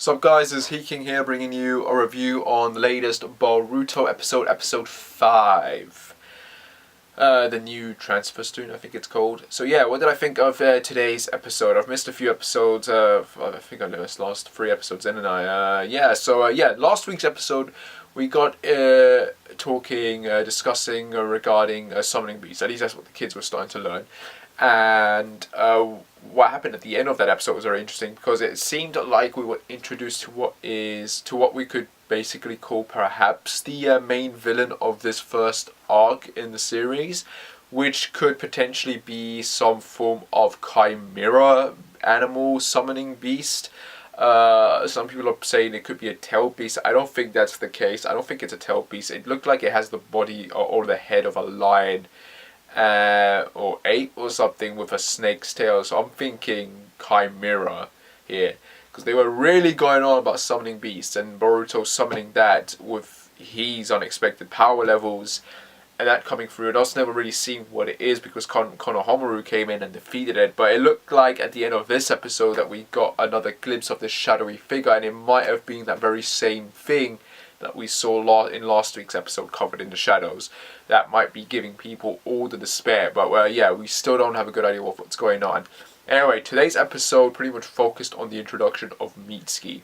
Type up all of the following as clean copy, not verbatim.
What's up guys, it's Heking here bringing you a review on the latest Boruto episode 5. The new transfer student, I think it's called. So yeah, what did I think of today's episode? I've missed a few episodes, I think I missed the last 3 episodes, didn't I? Last week's episode we got discussing regarding summoning beasts. At least that's what the kids were starting to learn. And what happened at the end of that episode was very interesting because it seemed like we were introduced to what we could basically call perhaps the main villain of this first arc in the series, which could potentially be some form of chimera animal summoning beast. Some people are saying it could be a tail beast. I don't think that's the case. I don't think it's a tail beast. It looked like it has the body or the head of a lion or ape or something with a snake's tail. So I'm thinking chimera here, because they were really going on about summoning beasts and Boruto summoning that with his unexpected power levels and that coming through. And us never really seeing what it is because Konohamaru came in and defeated it, but it looked like at the end of this episode that we got another glimpse of this shadowy figure, and it might have been that very same thing that we saw in last week's episode, covered in the shadows. That might be giving people all the despair, but we still don't have a good idea of what's going on. Anyway, today's episode pretty much focused on the introduction of Mitsuki.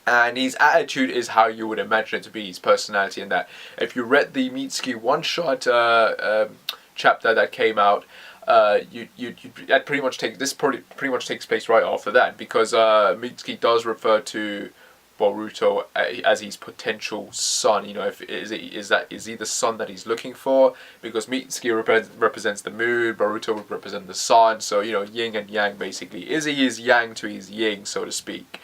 And his attitude is how you would imagine it to be, his personality, and that. If you read the Mitsuki one-shot chapter that came out, that pretty much takes place right after that, because Mitsuki does refer to Boruto as his potential son. You know, is he the son that he's looking for? Because Mitsuki represents the moon, Boruto would represent the sun. So you know, yin and yang basically. Izzy is yang to his yin, so to speak.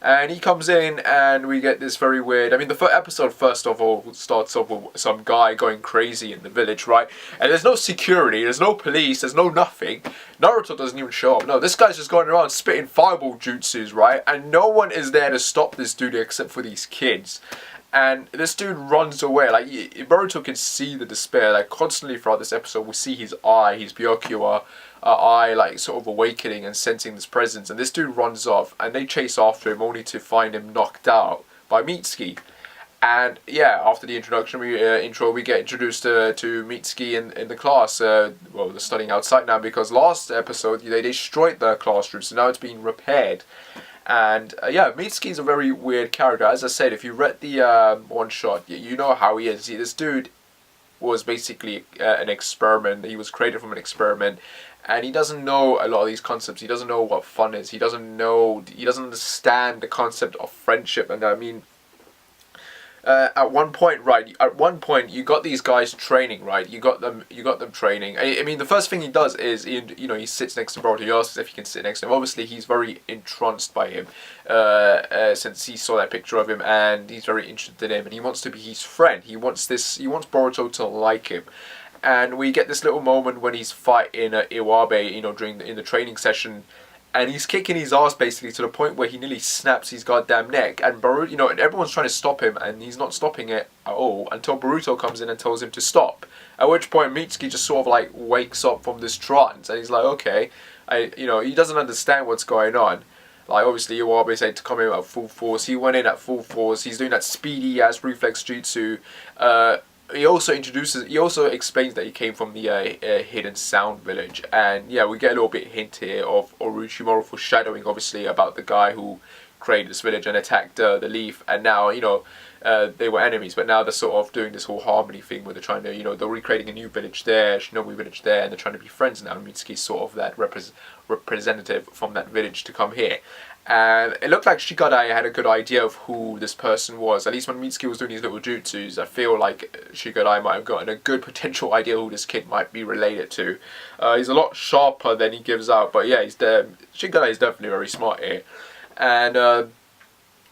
And he comes in and we get this very weird... I mean, the first episode, first of all, starts off with some guy going crazy in the village, right? And there's no security, there's no police, there's no nothing. Naruto doesn't even show up. No, this guy's just going around spitting fireball jutsus, right? And no one is there to stop this dude except for these kids. And this dude runs away. Like, Boruto can see the despair. Like, constantly throughout this episode, we see his eye, his Byakuya eye, like, sort of awakening and sensing this presence. And this dude runs off, and they chase after him, only to find him knocked out by Mitsuki. And, yeah, after the introduction, we get introduced to Mitsuki in the class. Well, they're studying outside now, because last episode, they destroyed the classroom, so now it's being repaired. And Mitsuki is a very weird character. As I said, if you read the one shot, you know how he is. See, this dude was basically an experiment. He was created from an experiment, and he doesn't know a lot of these concepts. He doesn't know what fun is. He doesn't understand the concept of friendship. And I mean, at one point, you got these guys training, right? You got them training. I mean, the first thing he does is, he sits next to Boruto. He asks if he can sit next to him. Obviously, he's very entranced by him, since he saw that picture of him, and he's very interested in him, and he wants to be his friend. He wants Boruto to like him. And we get this little moment when he's fighting Iwabe, in the training session. And he's kicking his ass basically to the point where he nearly snaps his goddamn neck. And Boruto, and everyone's trying to stop him, and he's not stopping it at all until Boruto comes in and tells him to stop. At which point Mitsuki just sort of like wakes up from this trance, and he's like, okay, he doesn't understand what's going on. Like, obviously Iwabe said to come in at full force. He went in at full force. He's doing that speedy ass reflex jutsu. He also explains that he came from the hidden sound village, and yeah, we get a little bit hint here of Orochimaru foreshadowing, obviously, about the guy who created this village and attacked the leaf, and now they were enemies, but now they're sort of doing this whole harmony thing where they're trying to they're recreating a new village there, Shino'S village there, and they're trying to be friends now. And Mitsuki's sort of that representative from that village to come here. And it looked like Shigadai had a good idea of who this person was. At least when Mitsuki was doing his little jutsus, I feel like Shigadai might have gotten a good potential idea who this kid might be related to. He's a lot sharper than he gives out, but yeah, Shigadai is definitely very smart here. And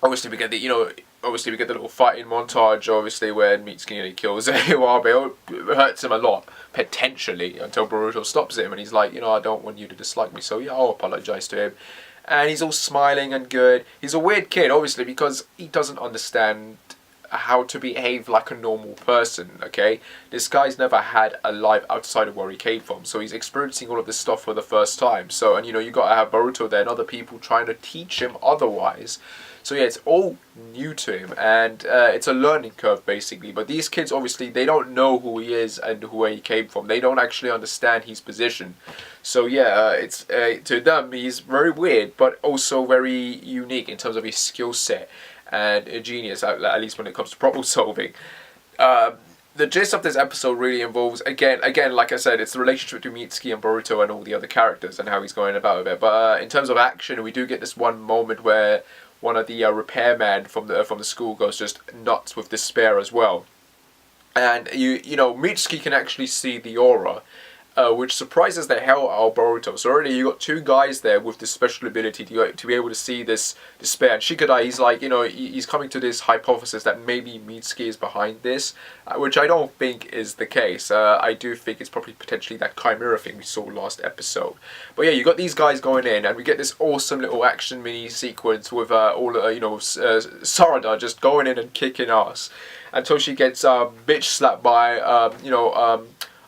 obviously we get the little fighting montage, obviously, when Mitsuki kills Iwabe. It hurts him a lot, potentially, until Boruto stops him, and he's like, I don't want you to dislike me, so yeah, I'll apologize to him. And he's all smiling and good. He's a weird kid, obviously, because he doesn't understand how to behave like a normal person, okay? This guy's never had a life outside of where he came from, so he's experiencing all of this stuff for the first time. So, and you know, you gotta have Boruto there and other people trying to teach him otherwise. So yeah, it's all new to him, and it's a learning curve basically. But these kids, obviously, they don't know who he is and where he came from. They don't actually understand his position. So yeah, it's to them, he's very weird, but also very unique in terms of his skill set and a genius, at least when it comes to problem solving. The gist of this episode really involves, again, like I said, it's the relationship between Mitsuki and Boruto and all the other characters and how he's going about it. But in terms of action, we do get this one moment where one of the repairmen from the school goes just nuts with despair as well. And you know, Mitsuki can actually see the aura, which surprises the hell out of Boruto. So already you got two guys there with this special ability to be able to see this despair. And Shikadai, he's like, you know, he's coming to this hypothesis that maybe Mitsuki is behind this, which I don't think is the case. I do think it's probably potentially that chimera thing we saw last episode. But yeah, you got these guys going in, and we get this awesome little action mini sequence with Sarada just going in and kicking ass until she gets bitch slapped by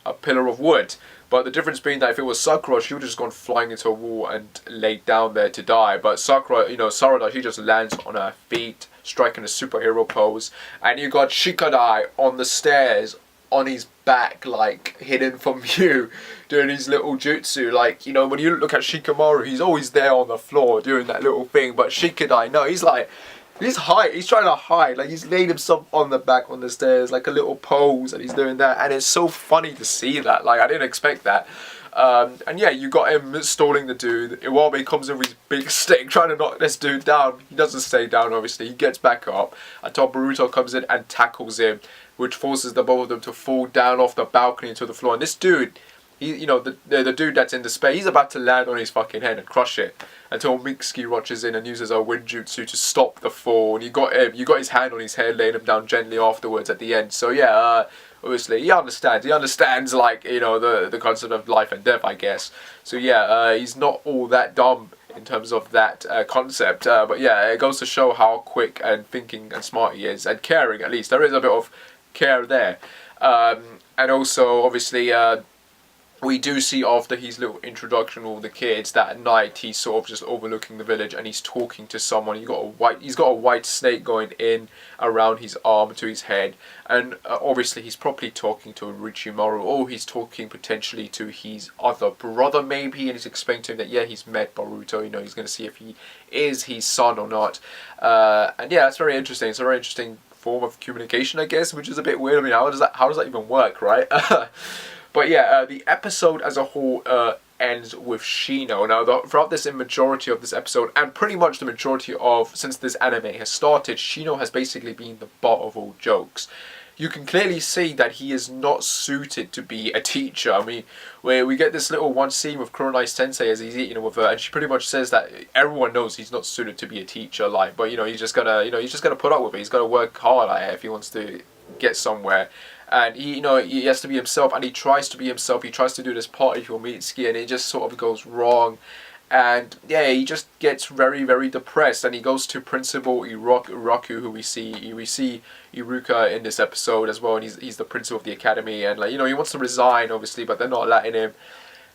a pillar of wood. But the difference being that if it was Sakura, she would have just gone flying into a wall and laid down there to die. But Sakura, you know, Sarada, she just lands on her feet, striking a superhero pose. And you got Shikadai on the stairs, on his back, like, hidden from view, doing his little jutsu. Like, you know, when you look at Shikamaru, he's always there on the floor doing that little thing. But Shikadai, no, he's like... He's trying to hide, like he's laid himself on the back on the stairs, like a little pose, and he's doing that, and it's so funny to see that, like I didn't expect that. And yeah, you got him stalling the dude. Iwami comes in with his big stick, trying to knock this dude down. He doesn't stay down, obviously, he gets back up, until Boruto comes in and tackles him, which forces the both of them to fall down off the balcony into the floor, and this dude, you know, the dude that's in despair, he's about to land on his fucking head and crush it. Until Mitsuki rushes in and uses her wind jutsu to stop the fall. And you got his hand on his head, laying him down gently afterwards at the end. So yeah, obviously he understands like, you know, the concept of life and death, I guess. So yeah, he's not all that dumb in terms of that concept. But yeah, it goes to show how quick and thinking and smart he is, and caring at least. There is a bit of care there. And also, obviously, we do see after his little introduction with all the kids that at night he's sort of just overlooking the village and he's talking to someone. He's got a white snake going in around his arm to his head, and obviously he's probably talking to Orochimaru, or he's talking potentially to his other brother maybe, and he's explaining to him that yeah, he's met Boruto, you know, he's going to see if he is his son or not. And yeah, that's very interesting. It's a very interesting form of communication, I guess, which is a bit weird. I mean, how does that even work, right? But yeah, the episode as a whole ends with Shino. Now, throughout this majority of this episode, and pretty much the majority of, since this anime has started, Shino has basically been the butt of all jokes. You can clearly see that he is not suited to be a teacher. I mean, where we get this little one scene with Kuronai Sensei as he's eating with her, and she pretty much says that everyone knows he's not suited to be a teacher, like, but you know, he's just gotta put up with it. He's gotta work hard at it if he wants to get somewhere. And he, you know, he has to be himself, and he tries to be himself. He tries to do this party for Mitsuki, and it just sort of goes wrong. And yeah, he just gets very, very depressed, and he goes to Principal Iraku, who we see Iruka in this episode as well, and he's the principal of the academy, and like, you know, he wants to resign, obviously, but they're not letting him,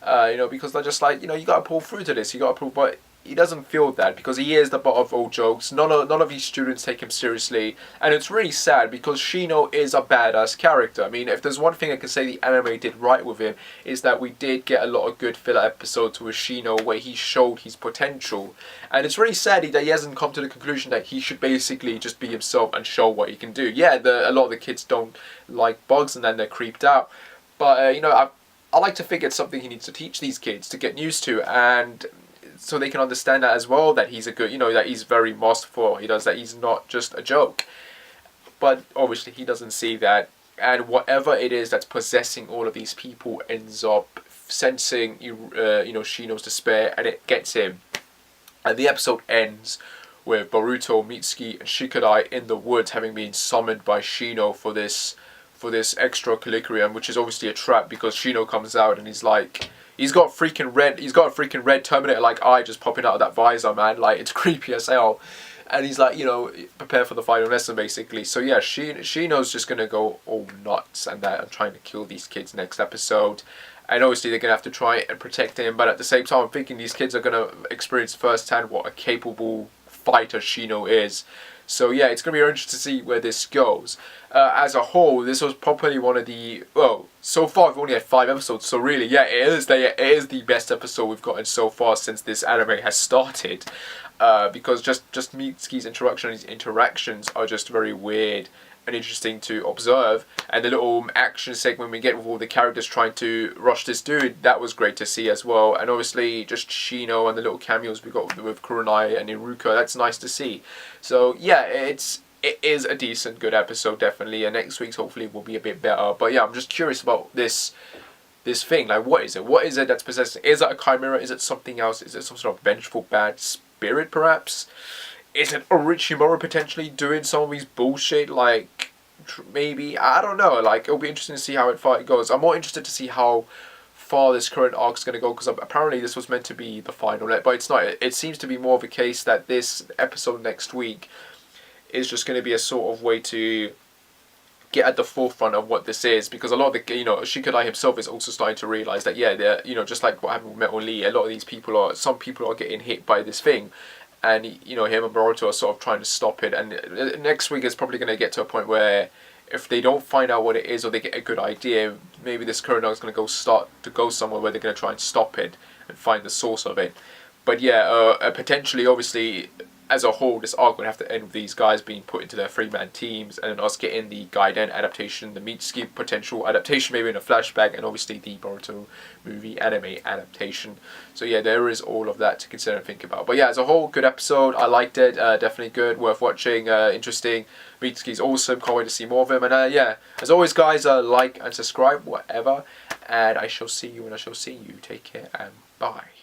you know, because they're just like, you know, you gotta pull through to this, but he doesn't feel that, because he is the butt of all jokes. None of his students take him seriously, and it's really sad because Shino is a badass character. I mean, if there's one thing I can say the anime did right with him, is that we did get a lot of good filler episodes with Shino where he showed his potential, and it's really sad that he hasn't come to the conclusion that he should basically just be himself and show what he can do. Yeah, a lot of the kids don't like bugs and then they're creeped out, but you know, I like to think it's something he needs to teach these kids to get used to, and so they can understand that as well, that he's a good, you know, that he's very masterful, he does, that he's not just a joke. But obviously he doesn't see that, and whatever it is that's possessing all of these people ends up sensing, you know, Shino's despair, and it gets him. And the episode ends with Boruto, Mitsuki, and Shikadai in the woods, having been summoned by Shino for this extracurriculum, which is obviously a trap, because Shino comes out and he's like, he's got a freaking red Terminator like eye just popping out of that visor, man. Like, it's creepy as hell. and he's like, prepare for the final lesson basically. So yeah, Shino's just gonna go all nuts and that I'm trying to kill these kids next episode. And obviously they're going to have to try and protect him, but at the same time I'm thinking these kids are going to experience firsthand what a capable fighter Shino is. So yeah, it's going to be interesting to see where this goes. As a whole, this was probably one of the, well, so far we've only had 5 episodes, so really, yeah, it is the best episode we've gotten so far since this anime has started. Because just Mitsuki'S introduction and his interactions are just very weird and interesting to observe, and the little action segment we get with all the characters trying to rush this dude, that was great to see as well. And obviously just Shino and the little cameos we got with Kurenai and Iruka, that's nice to see. So yeah, it is a decent, good episode definitely, and next week's hopefully will be a bit better. But yeah, I'm just curious about this thing, like what is it that's possessing? Is it a chimera? Is it something else? Is it some sort of vengeful bad spirit perhaps? Is it Orochimaru potentially doing some of these bullshit, like, maybe? I don't know, like, it'll be interesting to see how it goes. I'm more interested to see how far this current arc is going to go, because apparently this was meant to be the final, but it's not. It seems to be more of a case that this episode next week is just going to be a sort of way to get at the forefront of what this is, because a lot of the, Shikadai himself is also starting to realize that, yeah, they're, just like what happened with Metal Lee, a lot of these people some people are getting hit by this thing. And, him and Boruto are sort of trying to stop it. And next week is probably going to get to a point where if they don't find out what it is or they get a good idea, maybe this current arc is going to go somewhere where they're going to try and stop it and find the source of it. But yeah, potentially, obviously, as a whole, this arc would have to end with these guys being put into their 3-man teams, and then us getting the Gaiden adaptation, the Mitsuki potential adaptation, maybe in a flashback, and obviously the Boruto movie anime adaptation. So yeah, there is all of that to consider and think about. But yeah, as a whole, good episode. I liked it. Definitely good, worth watching, interesting. Mitsuki's awesome. Can't wait to see more of him. And yeah, as always, guys, like and subscribe, whatever. And I shall see you when I shall see you. Take care and bye.